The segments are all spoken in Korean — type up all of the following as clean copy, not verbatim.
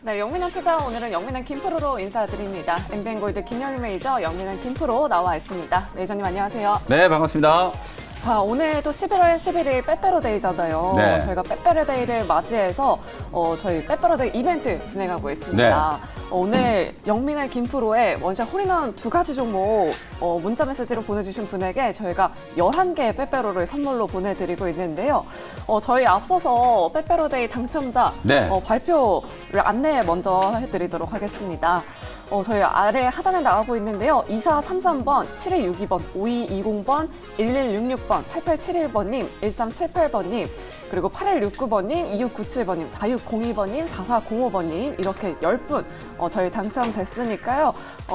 네, 영민한 투자 오늘은 영민한 김프로로 인사드립니다. 엠뱅골드 김영희 매니저 영민한 김프로 나와 있습니다. 매니저님 안녕하세요. 네, 반갑습니다. 자, 오늘도 11월 11일 빼빼로데이잖아요. 네. 저희가 빼빼로데이를 맞이해서 저희 빼빼로데이 이벤트 진행하고 있습니다. 네. 오늘 영민한 김프로에 원샷 홀인원 2가지 종목 문자 메시지로 보내주신 분에게 저희가 11개의 빼빼로를 선물로 보내드리고 있는데요. 저희 앞서서 빼빼로데이 당첨자 네. 발표를 안내 먼저 해드리도록 하겠습니다. 저희 아래 하단에 나가고 있는데요. 2433번, 7262번, 5220번, 1166번, 8871번님, 1378번님, 그리고 8169번님, 2697번님, 4602번님, 4405번님 이렇게 10분 저희 당첨됐으니까요.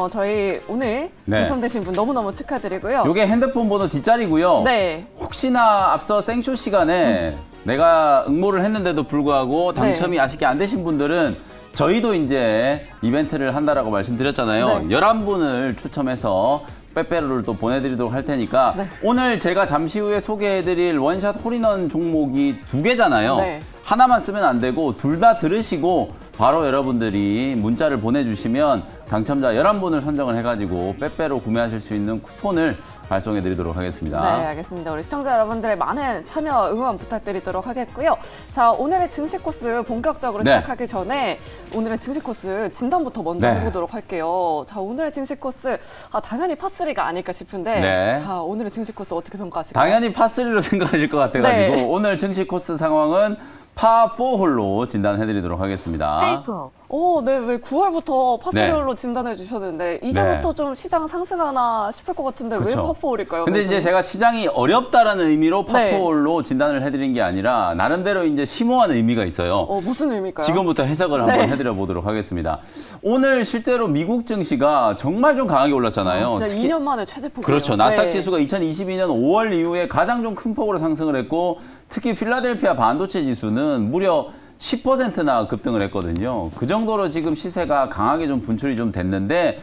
저희 오늘 네. 당첨되신 분 너무너무 축하드리고요. 이게 핸드폰 번호 뒷자리고요. 네. 혹시나 앞서 생쇼 시간에 내가 응모를 했는데도 불구하고 당첨이 네. 아쉽게 안 되신 분들은 저희도 이제 이벤트를 한다라고 말씀드렸잖아요. 네. 11분을 추첨해서 빼빼로를 또 보내드리도록 할 테니까 네. 오늘 제가 잠시 후에 소개해드릴 원샷 홀인원 종목이 2개잖아요. 네. 하나만 쓰면 안 되고 둘 다 들으시고 바로 여러분들이 문자를 보내주시면 당첨자 11분을 선정을 해가지고 빼빼로 구매하실 수 있는 쿠폰을 발송해 드리도록 하겠습니다. 네, 알겠습니다. 우리 시청자 여러분들의 많은 참여 응원 부탁드리도록 하겠고요. 자, 오늘의 증시 코스 본격적으로 네. 시작하기 전에 오늘의 증시 코스 진단부터 먼저 네. 해보도록 할게요. 자, 오늘의 증시 코스 당연히 파3가 아닐까 싶은데 네. 자, 오늘의 증시 코스 어떻게 평가하실까요? 당연히 파3로 생각하실 것 같아가지고 네. 오늘 증시 코스 상황은 파4 홀로 진단해 드리도록 하겠습니다. 팔포. 네, 왜 9월부터 파3홀로 네. 진단해 주셨는데 이제부터 네. 좀 시장 상승하나 싶을 것 같은데 그쵸. 왜 파4홀일까요? 근데 이제 제가 시장이 어렵다라는 의미로 네. 파4홀로 진단을 해드린 게 아니라 나름대로 이제 심오한 의미가 있어요. 무슨 의미일까요? 지금부터 해석을 네. 한번 해드려 보도록 하겠습니다. 오늘 실제로 미국 증시가 정말 좀 강하게 올랐잖아요. 진짜 특히 2년 만에 최대폭이에요. 그렇죠. 나스닥 네. 지수가 2022년 5월 이후에 가장 좀 큰 폭으로 상승을 했고 특히 필라델피아 반도체 지수는 무려 10%나 급등을 했거든요. 그 정도로 지금 시세가 강하게 좀 분출이 좀 됐는데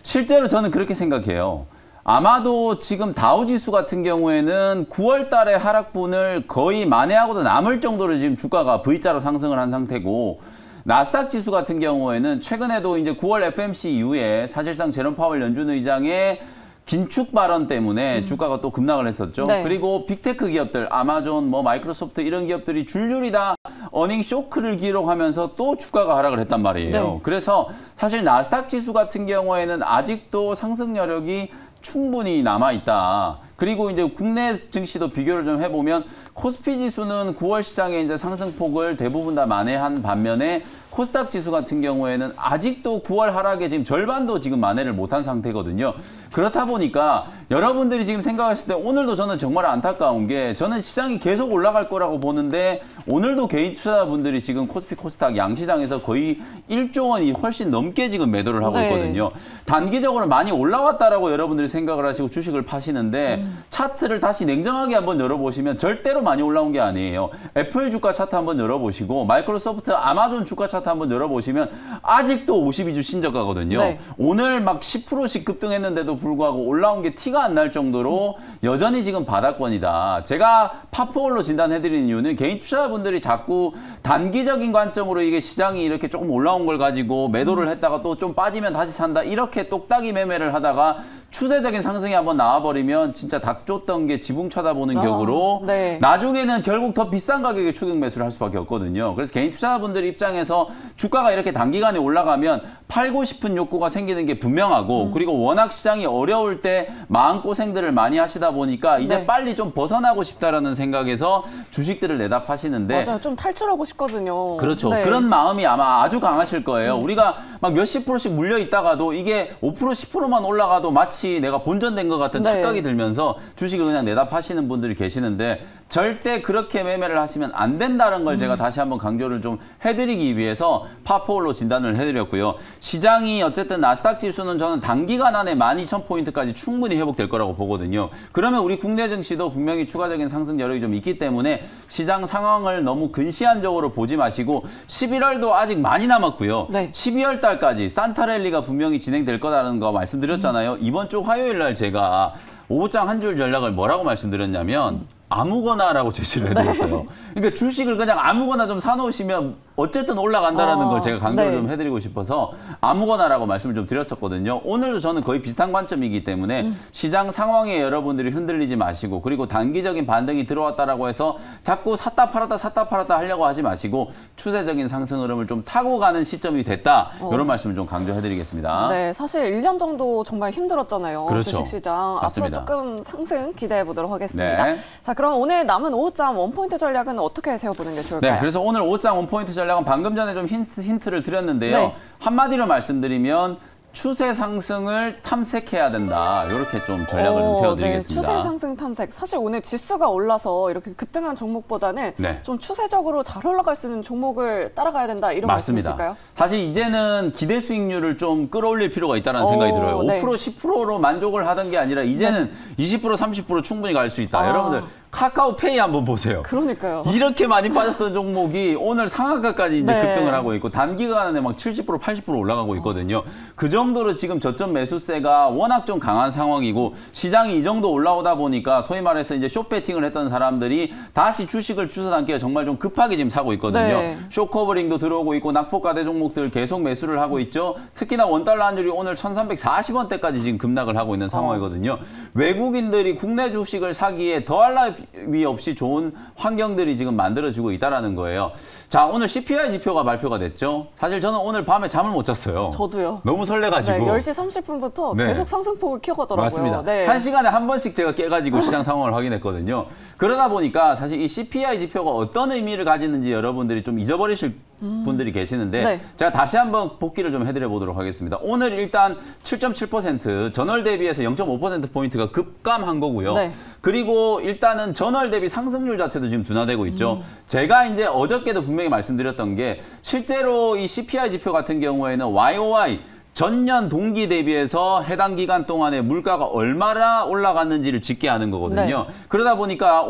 실제로 저는 그렇게 생각해요. 아마도 지금 다우지수 같은 경우에는 9월 달에 하락분을 거의 만회하고도 남을 정도로 지금 주가가 V자로 상승을 한 상태고 나스닥 지수 같은 경우에는 최근에도 이제 9월 FMC 이후에 사실상 제롬 파월 연준 의장의 긴축 발언 때문에 주가가 또 급락을 했었죠. 네. 그리고 빅테크 기업들, 아마존, 마이크로소프트 이런 기업들이 줄줄이 다 어닝 쇼크를 기록하면서 또 주가가 하락을 했단 말이에요. 네. 그래서 사실 나스닥 지수 같은 경우에는 아직도 상승 여력이 충분히 남아있다. 그리고 이제 국내 증시도 비교를 좀 해보면 코스피 지수는 9월 시장에 이제 상승폭을 대부분 다 만회한 반면에 코스닥 지수 같은 경우에는 아직도 9월 하락에 지금 절반도 지금 만회를 못한 상태거든요. 그렇다 보니까 여러분들이 지금 생각하실 때 오늘도 저는 정말 안타까운 게 저는 시장이 계속 올라갈 거라고 보는데 오늘도 개인 투자자분들이 지금 코스피 코스닥 양시장에서 거의 1조 원이 훨씬 넘게 지금 매도를 하고 네. 있거든요. 단기적으로 많이 올라왔다라고 여러분들이 생각을 하시고 주식을 파시는데 차트를 다시 냉정하게 한번 열어보시면 절대로 많이 올라온 게 아니에요. 애플 주가 차트 한번 열어보시고 마이크로소프트, 아마존 주가 차트 한번 열어보시면 아직도 52주 신저가거든요. 네. 오늘 막 10%씩 급등했는데도 불구하고 올라온 게 티가 안 날 정도로 여전히 지금 바닥권이다. 제가 파4홀로 진단해드리는 이유는 개인 투자자분들이 자꾸 단기적인 관점으로 이게 시장이 이렇게 조금 올라온 걸 가지고 매도를 했다가 또 좀 빠지면 다시 산다. 이렇게 똑딱이 매매를 하다가 추세적인 상승이 한번 나와버리면 진짜 닭 쫓던 게 지붕 쳐다보는 격으로 네. 나중에는 결국 더 비싼 가격에 추격 매수를 할 수밖에 없거든요. 그래서 개인 투자자분들 입장에서 주가가 이렇게 단기간에 올라가면 팔고 싶은 욕구가 생기는 게 분명하고 그리고 워낙 시장이 어려울 때 마음고생들을 많이 하시다 보니까 이제 네. 빨리 좀 벗어나고 싶다라는 생각에서 주식들을 내다 파시는데 맞아요. 좀 탈출하고 싶거든요. 그렇죠. 네. 그런 마음이 아마 아주 강하실 거예요. 우리가 막 몇십 프로씩 물려 있다가도 이게 5%, 10%만 올라가도 마치 내가 본전된 것 같은 네. 착각이 들면서 주식을 그냥 내다 파시는 분들이 계시는데 절대 그렇게 매매를 하시면 안 된다는 걸 제가 다시 한번 강조를 좀 해드리기 위해서 파4홀로 진단을 해드렸고요. 시장이 어쨌든 나스닥 지수는 저는 단기간 안에 12,000포인트까지 충분히 회복될 거라고 보거든요. 그러면 우리 국내 증시도 분명히 추가적인 상승 여력이 좀 있기 때문에 시장 상황을 너무 근시안적으로 보지 마시고 11월도 아직 많이 남았고요. 네. 12월 달까지 산타랠리가 분명히 진행될 거라는 거 말씀드렸잖아요. 이번 주 화요일 날 제가 오후장 한 줄 전략을 뭐라고 말씀드렸냐면 아무거나라고 제시를 해드렸어요. 그러니까 주식을 그냥 아무거나 좀 사놓으시면 어쨌든 올라간다라는 걸 제가 강조를 네. 좀 해드리고 싶어서 아무거나라고 말씀을 좀 드렸었거든요. 오늘도 저는 거의 비슷한 관점이기 때문에 시장 상황에 여러분들이 흔들리지 마시고 그리고 단기적인 반등이 들어왔다라고 해서 자꾸 샀다 팔았다 하려고 하지 마시고 추세적인 상승 흐름을 좀 타고 가는 시점이 됐다. 이런 말씀을 좀 강조해드리겠습니다. 네, 사실 1년 정도 정말 힘들었잖아요. 그렇죠. 주식시장. 맞습니다. 앞으로 조금 상승 기대해 보도록 하겠습니다. 네. 자, 그럼 오늘 남은 오후장 원포인트 전략은 어떻게 세워보는 게 좋을까요? 네, 그래서 오늘 5장 원포인트 전략은 방금 전에 좀 힌트를 드렸는데요. 네. 한마디로 말씀드리면 추세 상승을 탐색해야 된다. 이렇게 좀 전략을 좀 세워드리겠습니다. 네, 추세 상승 탐색. 사실 오늘 지수가 올라서 이렇게 급등한 종목보다는 네. 좀 추세적으로 잘 올라갈 수 있는 종목을 따라가야 된다. 이런 맞습니다. 말씀이실까요? 사실 이제는 기대 수익률을 좀 끌어올릴 필요가 있다는 생각이 들어요. 5%, 네. 10%로 만족을 하던 게 아니라 이제는 20%, 30% 충분히 갈 수 있다. 여러분들 카카오페이 한번 보세요. 그러니까요. 이렇게 많이 빠졌던 종목이 오늘 상한가까지 이제 네. 급등을 하고 있고 단기간에 막 70%, 80% 올라가고 있거든요. 그 정도로 지금 저점 매수세가 워낙 좀 강한 상황이고 시장이 이 정도 올라오다 보니까 소위 말해서 이제 숏배팅을 했던 사람들이 다시 주식을 주워 담기가 정말 좀 급하게 지금 사고 있거든요. 네. 숏커버링도 들어오고 있고 낙폭과대 종목들 계속 매수를 하고 있죠. 특히나 원달러 환율이 오늘 1,340원대까지 지금 급락을 하고 있는 상황이거든요. 외국인들이 국내 주식을 사기에 더할 나위 없이 좋은 환경들이 지금 만들어지고 있다는 거예요. 자, 오늘 CPI 지표가 발표가 됐죠. 사실 저는 오늘 밤에 잠을 못 잤어요. 저도요. 너무 설레가지고. 네, 10시 30분부터 네. 계속 상승폭을 키워가더라고요. 맞습니다. 네. 한 시간에 한 번씩 제가 깨가지고 시장 상황을 확인했거든요. 그러다 보니까 사실 이 CPI 지표가 어떤 의미를 가지는지 여러분들이 좀 잊어버리실 분들이 계시는데 네. 제가 다시 한번 복기를 좀 해드려 보도록 하겠습니다. 오늘 일단 7.7% 전월 대비해서 0.5%포인트가 급감한 거고요. 네. 그리고 일단은 전월 대비 상승률 자체도 지금 둔화되고 있죠. 제가 이제 어저께도 분명히 말씀드렸던 게 실제로 이 CPI 지표 같은 경우에는 YOY 전년 동기 대비해서 해당 기간 동안에 물가가 얼마나 올라갔는지를 집계하는 거거든요. 네. 그러다 보니까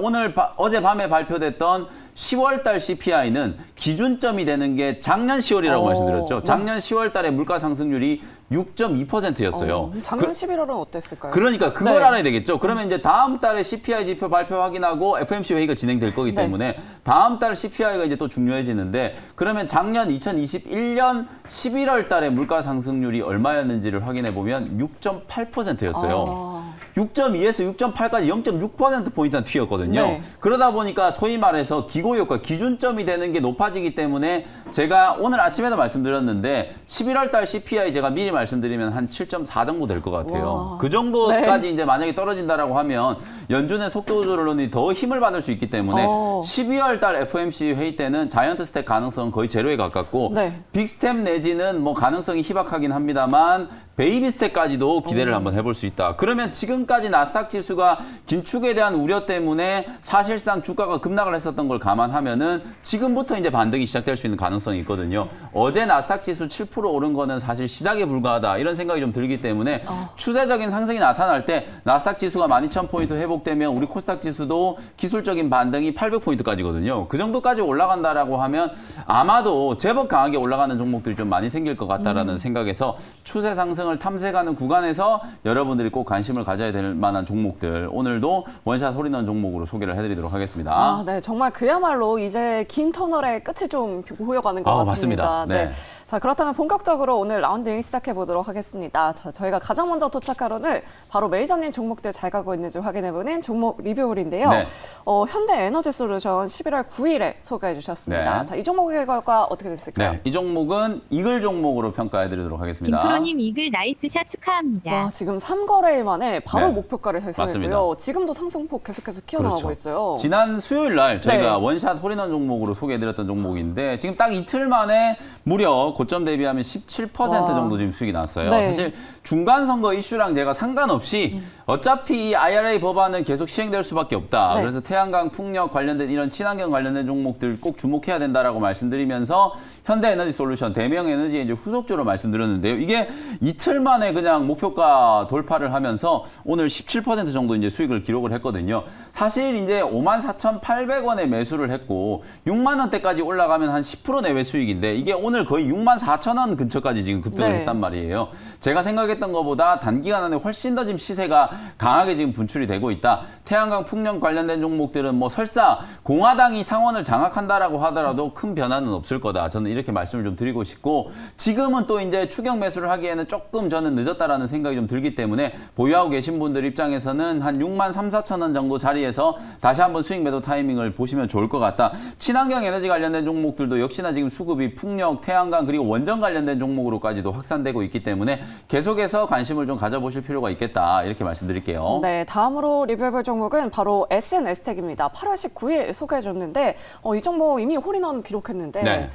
어젯밤에 발표됐던 10월 달 CPI는 기준점이 되는 게 작년 10월이라고 말씀드렸죠. 작년 10월 달에 물가 상승률이 6.2%였어요. 작년 11월은 어땠을까요? 그러니까 그걸 네. 알아야 되겠죠. 그러면 이제 다음 달에 CPI 지표 발표 확인하고 FOMC 회의가 진행될 거기 네. 때문에 다음 달 CPI가 이제 또 중요해지는데 그러면 작년 2021년 11월 달에 물가 상승률이 얼마였는지를 확인해 보면 6.8%였어요. 6.2에서 6.8까지 0.6%포인트나 튀었거든요. 네. 그러다 보니까 소위 말해서 기고효과, 기준점이 되는 게 높아지기 때문에 제가 오늘 아침에도 말씀드렸는데 11월 달 CPI 제가 미리 말씀드리면 한 7.4 정도 될 것 같아요. 와. 그 정도까지 네. 이제 만약에 떨어진다라고 하면 연준의 속도 조절론이 더 힘을 받을 수 있기 때문에 12월 달 FOMC 회의 때는 자이언트 스텝 가능성은 거의 제로에 가깝고 네. 빅스텝 내지는 뭐 가능성이 희박하긴 합니다만 베이비 스텝까지도 기대를 한번 해볼 수 있다. 그러면 지금까지 나스닥 지수가 긴축에 대한 우려 때문에 사실상 주가가 급락을 했었던 걸 감안하면은 지금부터 이제 반등이 시작될 수 있는 가능성이 있거든요. 어제 나스닥 지수 7% 오른 거는 사실 시작에 불과하다 이런 생각이 좀 들기 때문에 추세적인 상승이 나타날 때 나스닥 지수가 12,000포인트 회복되면 우리 코스닥 지수도 기술적인 반등이 800포인트까지거든요. 그 정도까지 올라간다라고 하면 아마도 제법 강하게 올라가는 종목들이 좀 많이 생길 것 같다라는 생각에서 추세 상승 을 탐색하는 구간에서 여러분들이 꼭 관심을 가져야 될 만한 종목들 오늘도 원샷 홀인원 종목으로 소개를 해드리도록 하겠습니다. 네, 정말 그야말로 이제 긴 터널의 끝이 좀 보여가는 것 같습니다. 맞습니다. 네. 자, 그렇다면 본격적으로 오늘 라운딩 시작해 보도록 하겠습니다. 자, 저희가 가장 먼저 도착할 오늘 바로 메이저님 종목들 잘 가고 있는지 확인해보는 종목 리뷰홀인데요. 네. 현대에너지솔루션 11월 9일에 소개해 주셨습니다. 네. 자, 이 종목의 결과 어떻게 됐을까요? 네, 이 종목은 이글 종목으로 평가해드리도록 하겠습니다. 김프로님 이글 나이스샷 축하합니다. 와, 지금 3거래일 만에 바로 네. 목표가를 달성했고요. 맞습니다. 지금도 상승폭 계속해서 키워나가고 그렇죠. 있어요. 지난 수요일 날 저희가 네. 원샷 홀인원 종목으로 소개해드렸던 종목인데 지금 딱 이틀 만에 무려 고점 대비하면 17% 와. 정도 지금 수익이 났어요. 네. 사실 중간 선거 이슈랑 제가 상관없이 어차피 이 IRA 법안은 계속 시행될 수밖에 없다. 네. 그래서 태양광, 풍력 관련된 이런 친환경 관련된 종목들 꼭 주목해야 된다라고 말씀드리면서 현대에너지솔루션, 대명에너지의 이제 후속조로 말씀드렸는데요. 이게 이틀 만에 그냥 목표가 돌파를 하면서 오늘 17% 정도 이제 수익을 기록을 했거든요. 사실 이제 54,800원에 매수를 했고 6만 원대까지 올라가면 한 10% 내외 수익인데 이게 오늘 거의 6만 64,000원 근처까지 지금 급등을 네. 했단 말이에요. 제가 생각했던 것보다 단기간 안에 훨씬 더 지금 시세가 강하게 지금 분출이 되고 있다. 태양광 풍력 관련된 종목들은 뭐 설사 공화당이 상원을 장악한다라고 하더라도 큰 변화는 없을 거다. 저는 이렇게 말씀을 좀 드리고 싶고, 지금은 또 이제 추격 매수를 하기에는 조금 저는 늦었다라는 생각이 좀 들기 때문에 보유하고 계신 분들 입장에서는 한 6만 3,4,000원 정도 자리에서 다시 한번 수익 매도 타이밍을 보시면 좋을 것 같다. 친환경 에너지 관련된 종목들도 역시나 지금 수급이 풍력, 태양광 그리고 원전 관련된 종목으로까지도 확산되고 있기 때문에 계속해서 관심을 좀 가져보실 필요가 있겠다. 이렇게 말씀드릴게요. 네, 다음으로 리뷰해볼 종목은 바로 SNS텍입니다. 8월 19일 소개해줬는데 이 종목 이미 홀인원 기록했는데 네.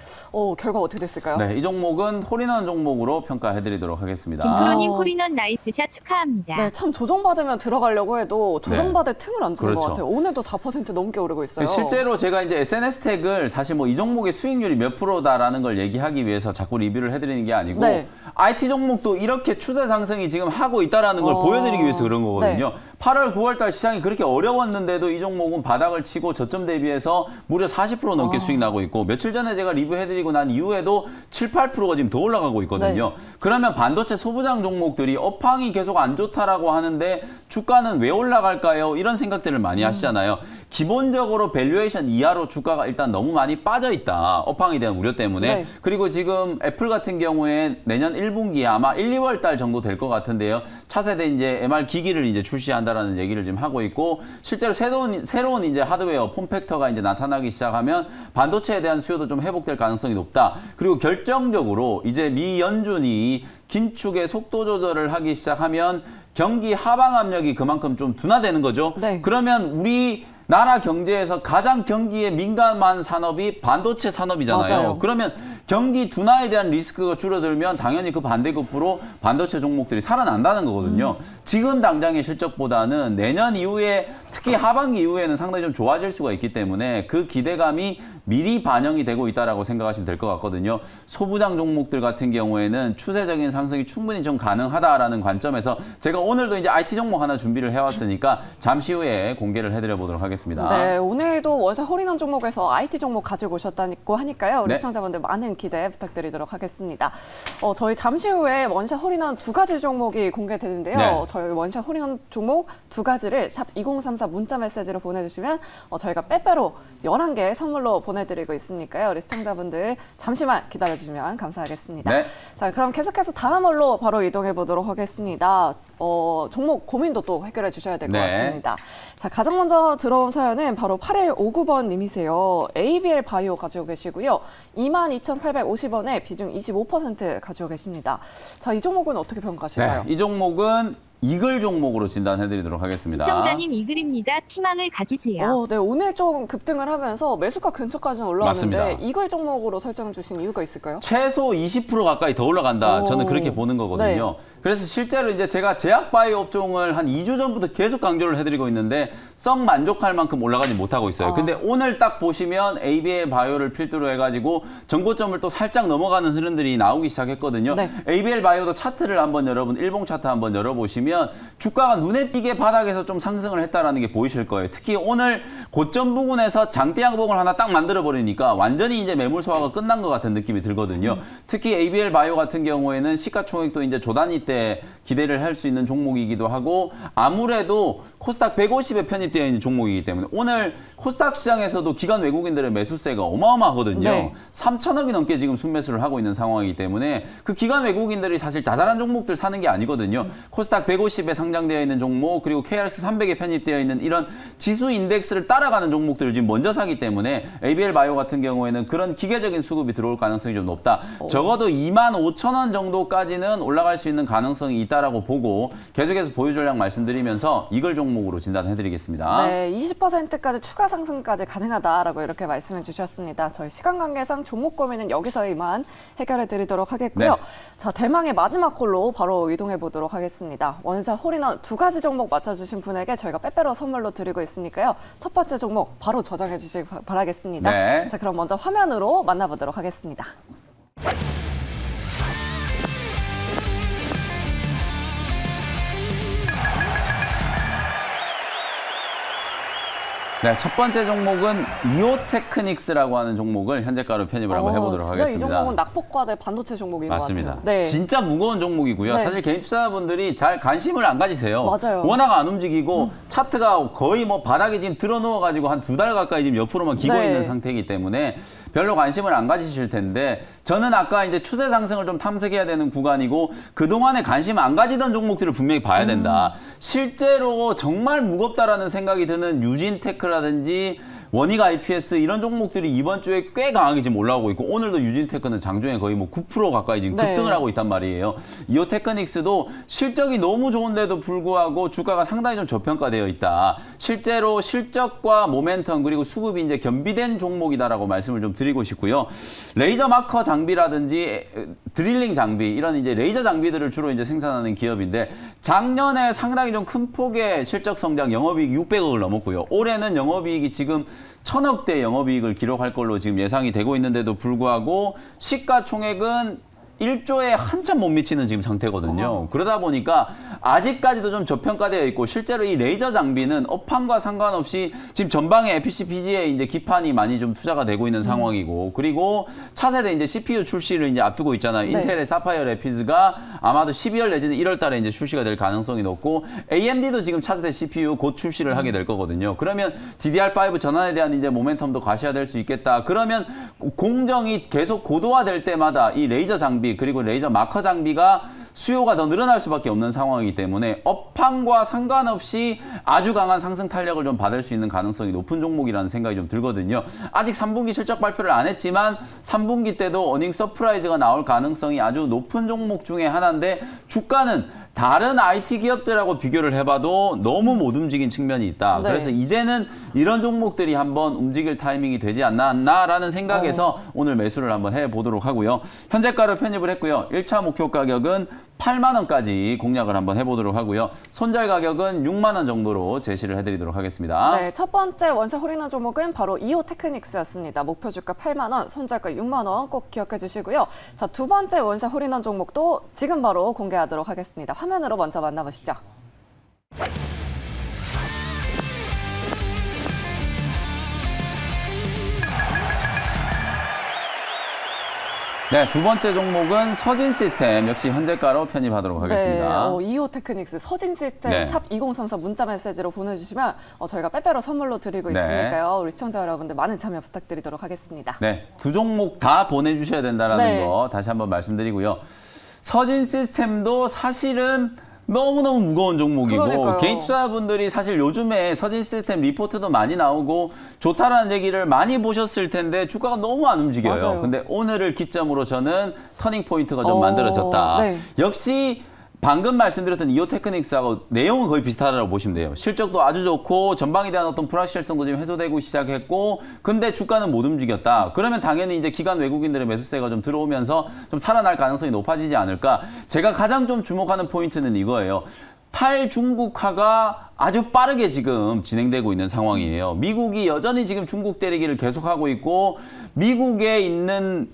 결과 어떻게 됐을까요? 네, 이 종목은 홀인원 종목으로 평가해드리도록 하겠습니다. 김프로님 홀인원 나이스샷 축하합니다. 네, 참 조정받으면 들어가려고 해도 조정받을 틈을 안 주는 그렇죠. 것 같아요. 오늘도 4% 넘게 오르고 있어요. 실제로 제가 이제 SNS텍을 사실 뭐 이 종목의 수익률이 몇 프로다라는 걸 얘기하기 위해서 자꾸 리뷰를 해드리는 게 아니고 네. IT 종목도 이렇게 추세 상승이 지금 하고 있다라는 걸 보여드리기 위해서 그런 거거든요. 네. 8월, 9월 달 시장이 그렇게 어려웠는데도 이 종목은 바닥을 치고 저점 대비해서 무려 40% 넘게 수익 나고 있고, 며칠 전에 제가 리뷰해드리고 난 이후에도 7, 8%가 지금 더 올라가고 있거든요. 네. 그러면 반도체 소부장 종목들이 업황이 계속 안 좋다라고 하는데 주가는 왜 올라갈까요? 이런 생각들을 많이 하시잖아요. 기본적으로 밸류에이션 이하로 주가가 일단 너무 많이 빠져 있다. 업황에 대한 우려 때문에. 네. 그리고 지금 애플 같은 경우에 내년 1분기에 아마 1, 2월 달 정도 될 것 같은데요. 차세대 이제 MR 기기를 이제 출시한다라는 얘기를 지금 하고 있고, 실제로 새로운 이제 하드웨어 폼팩터가 이제 나타나기 시작하면 반도체에 대한 수요도 좀 회복될 가능성이 높다. 그리고 결정적으로 이제 미 연준이 긴축의 속도 조절을 하기 시작하면 경기 하방 압력이 그만큼 좀 둔화되는 거죠. 네. 그러면 우리 나라 경제에서 가장 경기에 민감한 산업이 반도체 산업이잖아요. 맞아요. 그러면 경기 둔화에 대한 리스크가 줄어들면 당연히 그 반대급부로 반도체 종목들이 살아난다는 거거든요. 지금 당장의 실적보다는 내년 이후에, 특히 하반기 이후에는 상당히 좀 좋아질 수가 있기 때문에 그 기대감이 미리 반영이 되고 있다라고 생각하시면 될 것 같거든요. 소부장 종목들 같은 경우에는 추세적인 상승이 충분히 좀 가능하다라는 관점에서 제가 오늘도 이제 IT 종목 하나 준비를 해왔으니까 잠시 후에 공개를 해드려 보도록 하겠습니다. 네, 오늘도 원샷 홀인원 종목에서 IT 종목 가지고 오셨다고 하니까요. 우리 네. 시청자분들 많은 기대 부탁드리도록 하겠습니다. 저희 잠시 후에 원샷 홀인원 두 가지 종목이 공개되는데요. 네. 저희 원샷 홀인원 종목 두 가지를 샵 2034 문자 메시지로 보내주시면 저희가 빼빼로 11개 선물로 보내드리고 있으니까요. 우리 시청자분들 잠시만 기다려주시면 감사하겠습니다. 네. 자, 그럼 계속해서 다음 홀로 바로 이동해 보도록 하겠습니다. 종목 고민도 또 해결해 주셔야 될 것 네. 같습니다. 자, 가장 먼저 들어온 사연은 바로 8159번 님이세요. ABL 바이오 가지고 계시고요. 22,850원에 비중 25% 가지고 계십니다. 자, 이 종목은 어떻게 평가하실까요? 네, 이 종목은 이글 종목으로 진단해드리도록 하겠습니다. 시청자님 이글입니다. 희망을 가지세요. 네, 오늘 좀 급등을 하면서 매수가 근처까지는 올라왔는데 맞습니다. 이걸 종목으로 설정 주신 이유가 있을까요? 최소 20% 가까이 더 올라간다. 오. 저는 그렇게 보는 거거든요. 그래서 실제로 이제 제가 제약바이오 업종을 한 2주 전부터 계속 강조를 해드리고 있는데 썩 만족할 만큼 올라가지 못하고 있어요. 근데 오늘 딱 보시면 ABL 바이오를 필두로 해가지고 정고점을 또 살짝 넘어가는 흐름들이 나오기 시작했거든요. 네. ABL 바이오도 차트를 한번 여러분 일봉 차트 한번 열어보시면 주가가 눈에 띄게 바닥에서 좀 상승을 했다라는 게 보이실 거예요. 특히 오늘 고점 부근에서 장대 양봉을 하나 딱 만들어 버리니까 완전히 이제 매물 소화가 끝난 것 같은 느낌이 들거든요. 특히 ABL 바이오 같은 경우에는 시가총액도 이제 조 단위 때 기대를 할 수 있는 종목이기도 하고, 아무래도 코스닥 150에 편입되어 있는 종목이기 때문에 오늘 코스닥 시장에서도 기관 외국인들의 매수세가 어마어마하거든요. 네. 3천억이 넘게 지금 순매수를 하고 있는 상황이기 때문에 그 기관 외국인들이 사실 자잘한 종목들 사는 게 아니거든요. 코스닥 150에 상장되어 있는 종목, 그리고 KRX 300에 편입되어 있는 이런 지수 인덱스를 따라가는 종목들을 지금 먼저 사기 때문에 ABL 바이오 같은 경우에는 그런 기계적인 수급이 들어올 가능성이 좀 높다. 적어도 25,000원 정도까지는 올라갈 수 있는 가능성이 있다라고 보고 계속해서 보유 전략 말씀드리면서 이걸 종목으로 진단해드리겠습니다. 네, 20%까지 추가 상승까지 가능하다라고 이렇게 말씀해 주셨습니다. 저희 시간 관계상 종목 고민은 여기서 이만 해결해 드리도록 하겠고요. 네. 자, 대망의 마지막 홀로 바로 이동해 보도록 하겠습니다. 원샷 홀인원 두 가지 종목 맞춰주신 분에게 저희가 빼빼로 선물로 드리고 있으니까요. 첫 번째 종목 바로 저장해 주시기 바라겠습니다. 네. 자, 그럼 먼저 화면으로 만나보도록 하겠습니다. 네, 첫 번째 종목은 이오테크닉스라고 하는 종목을 현재가로 편입을 한번 해보도록 진짜 하겠습니다. 이 종목은 낙폭과대 반도체 종목인 맞습니다. 것 같아요. 네. 진짜 무거운 종목이고요. 네. 사실 개인 투자자분들이 잘 관심을 안 가지세요. 맞아요. 워낙 안 움직이고 차트가 거의 뭐 바닥에 지금 들어 누워가지고 한 2달 가까이 지금 옆으로만 기고 네. 있는 상태이기 때문에 별로 관심을 안 가지실 텐데 저는 아까 이제 추세 상승을 좀 탐색해야 되는 구간이고 그동안에 관심 안 가지던 종목들을 분명히 봐야 된다. 실제로 정말 무겁다라는 생각이 드는 유진테크라든지 원익 IPS 이런 종목들이 이번 주에 꽤 강하게 지금 올라오고 있고 오늘도 유진테크는 장중에 거의 뭐 9% 가까이 지금 네. 급등을 하고 있단 말이에요. 이오테크닉스도 실적이 너무 좋은데도 불구하고 주가가 상당히 좀 저평가되어 있다. 실제로 실적과 모멘텀 그리고 수급이 이제 겸비된 종목이다라고 말씀을 좀 드리고 싶고요. 레이저 마커 장비라든지 드릴링 장비 이런 이제 레이저 장비들을 주로 이제 생산하는 기업인데 작년에 상당히 좀 큰 폭의 실적 성장 영업이익 600억을 넘었고요. 올해는 영업이익이 지금 1000억대 영업이익을 기록할 걸로 지금 예상이 되고 있는데도 불구하고 시가총액은 1조에 한참 못 미치는 지금 상태거든요. 그러다 보니까 아직까지도 좀 저평가되어 있고 실제로 이 레이저 장비는 업황과 상관없이 지금 전방에 FPGA 이제 기판이 많이 좀 투자가 되고 있는 상황이고 그리고 차세대 이제 CPU 출시를 이제 앞두고 있잖아요. 네. 인텔의 사파이어 래피드가 아마도 12월 내지는 1월 달에 이제 출시가 될 가능성이 높고 AMD도 지금 차세대 CPU 곧 출시를 하게 될 거거든요. 그러면 DDR5 전환에 대한 이제 모멘텀도 가셔야될 수 있겠다. 그러면 공정이 계속 고도화될 때마다 이 레이저 장비 그리고 레이저 마커 장비가 수요가 더 늘어날 수밖에 없는 상황이기 때문에 업황과 상관없이 아주 강한 상승 탄력을 좀 받을 수 있는 가능성이 높은 종목이라는 생각이 좀 들거든요. 아직 3분기 실적 발표를 안 했지만 3분기 때도 어닝 서프라이즈가 나올 가능성이 아주 높은 종목 중에 하나인데 주가는 다른 IT 기업들하고 비교를 해봐도 너무 못 움직인 측면이 있다. 네. 그래서 이제는 이런 종목들이 한번 움직일 타이밍이 되지 않나라는 생각에서 오늘 매수를 한번 해보도록 하고요. 현재가를 편입을 했고요. 1차 목표 가격은 8만 원까지 공략을 한번 해보도록 하고요. 손절 가격은 6만 원 정도로 제시를 해드리도록 하겠습니다. 네, 첫 번째 원세 홀인원 종목은 바로 이오테크닉스였습니다. 목표 주가 8만 원, 손절가 6만 원 꼭 기억해 주시고요. 자, 두 번째 원세 홀인원 종목도 지금 바로 공개하도록 하겠습니다. 화면으로 먼저 만나보시죠. 네, 두 번째 종목은 서진 시스템 역시 현재가로 편입하도록 하겠습니다. 네, 이오테크닉스 서진 시스템 네. 샵 2034 문자 메시지로 보내주시면 저희가 빼빼로 선물로 드리고 네. 있으니까요. 우리 시청자 여러분들 많은 참여 부탁드리도록 하겠습니다. 네, 두 종목 다 보내주셔야 된다는 네. 거 다시 한번 말씀드리고요. 서진 시스템도 사실은 너무너무 무거운 종목이고 그러니까요. 개인 투자분들이 사실 요즘에 서진 시스템 리포트도 많이 나오고 좋다라는 얘기를 많이 보셨을 텐데 주가가 너무 안 움직여요. 맞아요. 근데 오늘을 기점으로 저는 터닝 포인트가 좀 만들어졌다. 네. 역시 방금 말씀드렸던 이오테크닉스하고 내용은 거의 비슷하다고 보시면 돼요. 실적도 아주 좋고 전방에 대한 어떤 불확실성도 지금 해소되고 시작했고 근데 주가는 못 움직였다. 그러면 당연히 이제 기관 외국인들의 매수세가 좀 들어오면서 좀 살아날 가능성이 높아지지 않을까. 제가 가장 좀 주목하는 포인트는 이거예요. 탈중국화가 아주 빠르게 지금 진행되고 있는 상황이에요. 미국이 여전히 지금 중국 때리기를 계속하고 있고 미국에 있는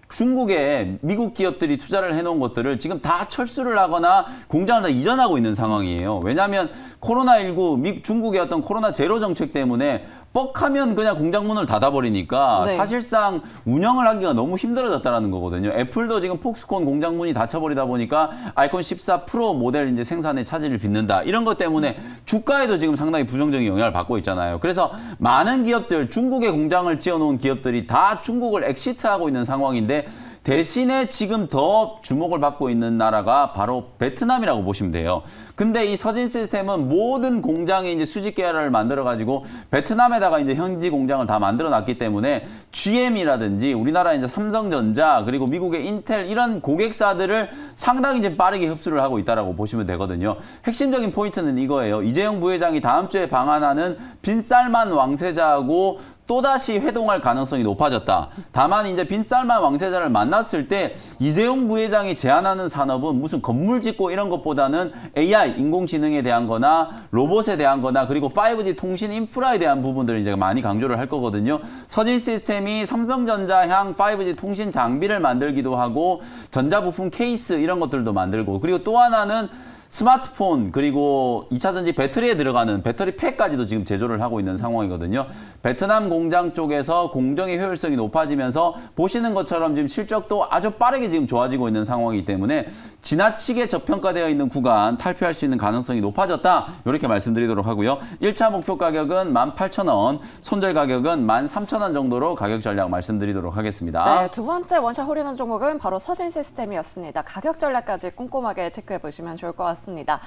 중국에 미국 기업들이 투자를 해놓은 것들을 지금 다 철수를 하거나 공장을 다 이전하고 있는 상황이에요. 왜냐하면 코로나19 중국의 어떤 코로나 제로 정책 때문에 뻑하면 그냥 공장 문을 닫아버리니까 네. 사실상 운영을 하기가 너무 힘들어졌다는 거거든요. 애플도 지금 폭스콘 공장 문이 닫혀버리다 보니까 아이폰 14 프로 모델 이제 생산에 차질을 빚는다. 이런 것 때문에 주가에도 지금 상당히 부정적인 영향을 받고 있잖아요. 그래서 많은 기업들, 중국에 공장을 지어놓은 기업들이 다 중국을 엑시트하고 있는 상황인데 대신에 지금 더 주목을 받고 있는 나라가 바로 베트남이라고 보시면 돼요. 근데 이 서진 시스템은 모든 공장이 이제 수직 계열을 만들어가지고 베트남에다가 이제 현지 공장을 다 만들어 놨기 때문에 GM이라든지 우리나라 이제 삼성전자 그리고 미국의 인텔 이런 고객사들을 상당히 이제 빠르게 흡수를 하고 있다라고 보시면 되거든요. 핵심적인 포인트는 이거예요. 이재용 부회장이 다음 주에 방한하는 빈살만 왕세자하고 또다시 회동할 가능성이 높아졌다. 다만 이제 빈살만 왕세자를 만났을 때 이재용 부회장이 제안하는 산업은 무슨 건물 짓고 이런 것보다는 AI, 인공지능에 대한 거나 로봇에 대한 거나 그리고 5G 통신 인프라에 대한 부분들을 이제 많이 강조를 할 거거든요. 서진 시스템이 삼성전자향 5G 통신 장비를 만들기도 하고 전자부품 케이스 이런 것들도 만들고 그리고 또 하나는 스마트폰 그리고 2차전지 배터리에 들어가는 배터리 팩까지도 지금 제조를 하고 있는 상황이거든요. 베트남 공장 쪽에서 공정의 효율성이 높아지면서 보시는 것처럼 지금 실적도 아주 빠르게 지금 좋아지고 있는 상황이기 때문에 지나치게 저평가되어 있는 구간 탈피할 수 있는 가능성이 높아졌다. 이렇게 말씀드리도록 하고요. 1차 목표 가격은 18,000원, 손절 가격은 13,000원 정도로 가격 전략 말씀드리도록 하겠습니다. 네, 두 번째 원샷 홀인원 종목은 바로 서진 시스템이었습니다. 가격 전략까지 꼼꼼하게 체크해 보시면 좋을 것 같습니다.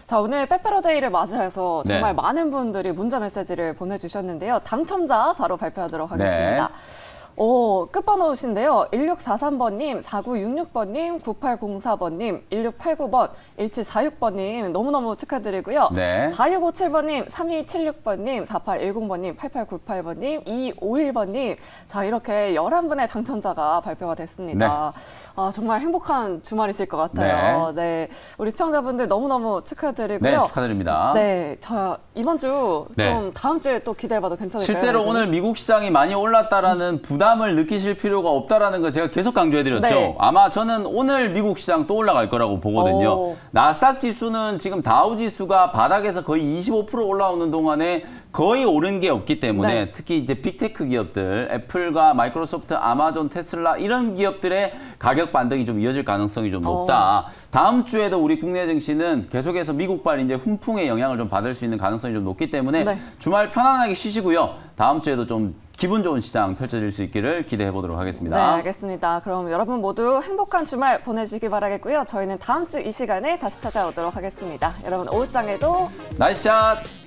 자, 오늘 빼빼로데이를 맞이해서 정말 네. 많은 분들이 문자 메시지를 보내주셨는데요. 당첨자 바로 발표하도록 하겠습니다. 끝번호신데요. 1643번님, 4966번님, 9804번님, 1689번, 1746번님 너무너무 축하드리고요. 네. 4657번님, 3276번님, 4810번님, 8898번님, 2251번님. 자, 이렇게 11분의 당첨자가 발표가 됐습니다. 아, 정말 행복한 주말이실 것 같아요. 네. 우리 시청자분들 너무너무 축하드리고요. 네, 축하드립니다. 네. 자, 이번 주 좀 다음 주에 또 기대해봐도 괜찮을까요? 실제로 오늘 미국 시장이 많이 올랐다라는 부담을 느끼실 필요가 없다라는 거 제가 계속 강조해드렸죠. 네. 아마 저는 오늘 미국 시장 또 올라갈 거라고 보거든요. 나스닥 지수는 지금 다우 지수가 바닥에서 거의 25% 올라오는 동안에 거의 오른 게 없기 때문에 특히 이제 빅테크 기업들, 애플과 마이크로소프트, 아마존, 테슬라 이런 기업들의 가격 반등이 좀 이어질 가능성이 좀 높다. 다음 주에도 우리 국내 증시는 계속해서 미국발 이제 훈풍의 영향을 좀 받을 수 있는 가능성이 좀 높기 때문에 주말 편안하게 쉬시고요. 다음 주에도 좀 기분 좋은 시장 펼쳐질 수 있기를 기대해 보도록 하겠습니다. 네, 알겠습니다. 그럼 여러분 모두 행복한 주말 보내시기 바라겠고요. 저희는 다음 주 이 시간에 다시 찾아오도록 하겠습니다. 여러분 오후장에도 나이스 샷!